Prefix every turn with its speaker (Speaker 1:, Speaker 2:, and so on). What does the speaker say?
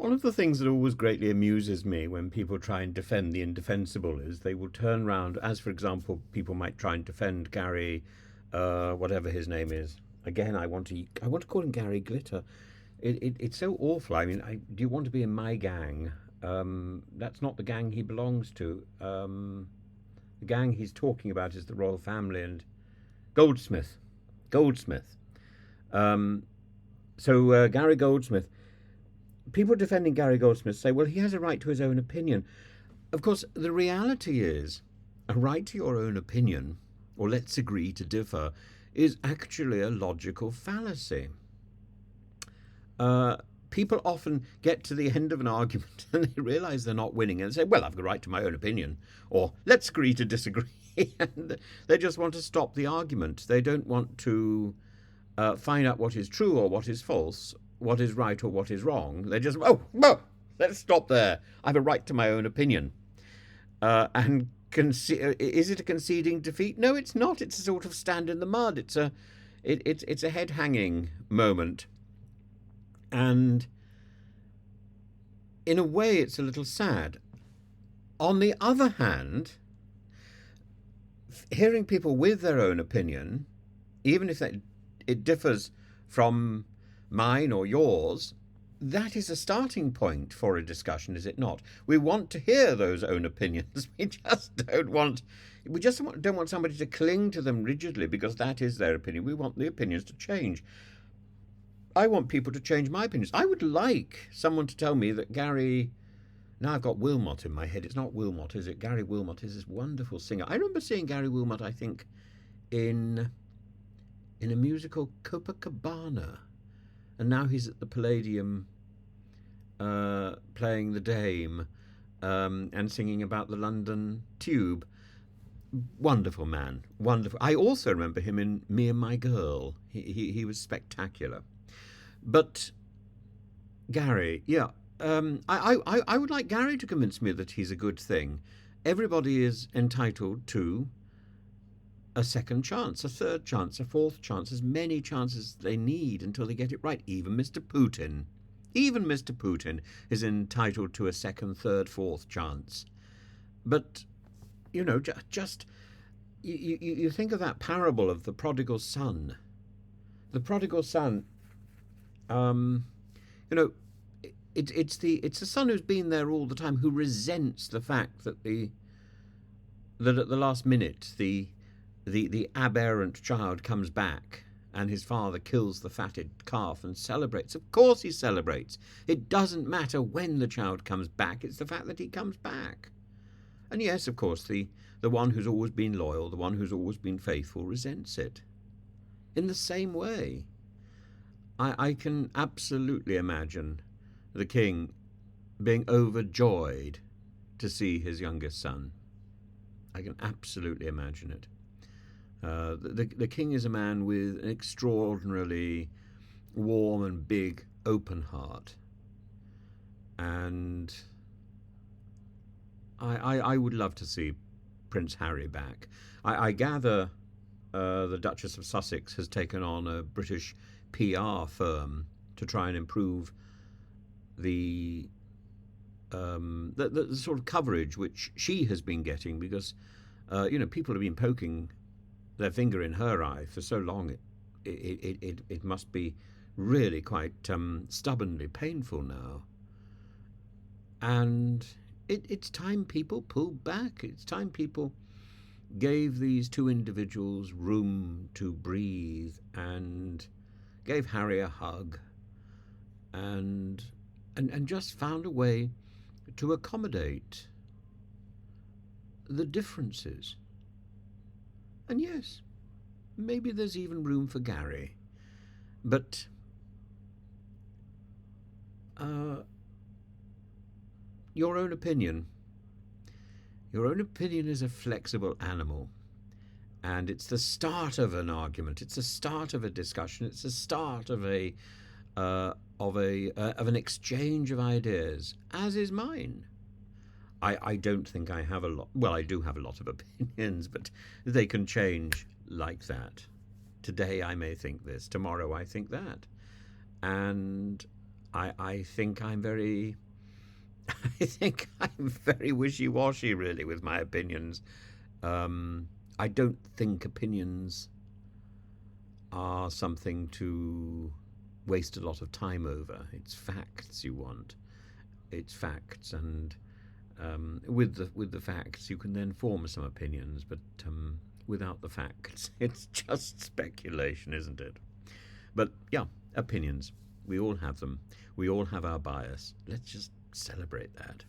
Speaker 1: One of the things that always greatly amuses me when people try and defend the indefensible is they will turn round, as for example, people might try and defend Gary, whatever his name is. Again, I want to call him Gary Glitter. It's so awful. I mean, do you want to be in my gang? That's not the gang he belongs to. The gang he's talking about is the royal family and Goldsmith. Goldsmith. Um, Gary Goldsmith, people defending Gary Goldsmith say, well, he has a right to his own opinion. Of course, the reality is a right to your own opinion, or let's agree to differ, is actually a logical fallacy. People often get to the end of an argument and they realize they're not winning and say, well, I've got a right to my own opinion, or let's agree to disagree. And they just want to stop the argument. They don't want to find out what is true or what is false, what is right or what is wrong. They just, let's stop there. I have a right to my own opinion. Is it a conceding defeat? No, it's not. It's a sort of stand in the mud. It's a head hanging moment. And in a way, it's a little sad. On the other hand, hearing people with their own opinion, even if it differs from mine or yours, that is a starting point for a discussion, is it not? We want to hear those own opinions. We just don't want somebody to cling to them rigidly because that is their opinion. We want the opinions to change. I want people to change my opinions. I would like someone to tell me that Gary... Now I've got Wilmot in my head. It's not Wilmot, is it? Gary Wilmot is this wonderful singer. I remember seeing Gary Wilmot, I think, in a musical, Copacabana. And now he's at the Palladium playing the Dame and singing about the London Tube. Wonderful man. Wonderful. I also remember him in Me and My Girl. He was spectacular. But Gary, yeah, I would like Gary to convince me that he's a good thing. Everybody is entitled to a second chance, a third chance, a fourth chance, as many chances as they need until they get it right. Even Mr. Putin. Even Mr. Putin is entitled to a second, third, fourth chance. But, just you think of that parable of the prodigal son. The prodigal son, it's the son who's been there all the time who resents the fact that at the last minute the aberrant child comes back and his father kills the fatted calf and celebrates. Of course he celebrates. It doesn't matter when the child comes back. It's the fact that he comes back. And yes, of course, the one who's always been loyal, the one who's always been faithful, resents it. In the same way, I can absolutely imagine the king being overjoyed to see his youngest son. I can absolutely imagine it. The king is a man with an extraordinarily warm and big, open heart. And I would love to see Prince Harry back. I gather the Duchess of Sussex has taken on a British PR firm to try and improve the sort of coverage which she has been getting because, people have been poking their finger in her eye for so long. It must be really quite stubbornly painful now. And it's time people pulled back. It's time people gave these two individuals room to breathe and gave Harry a hug and just found a way to accommodate the differences. And yes, maybe there's even room for Gary. But your own opinion is a flexible animal. And it's the start of an argument. It's the start of a discussion. It's the start of an exchange of ideas, as is mine. I don't think I have a lot. Well, I do have a lot of opinions, but they can change like that. Today I may think this. Tomorrow I think that. And I think I'm very I think I'm very wishy-washy, really, with my opinions. I don't think opinions are something to waste a lot of time over. It's facts you want. It's facts, and with the facts, you can then form some opinions. But without the facts, it's just speculation, isn't it? But yeah, opinions. We all have them. We all have our bias. Let's just celebrate that.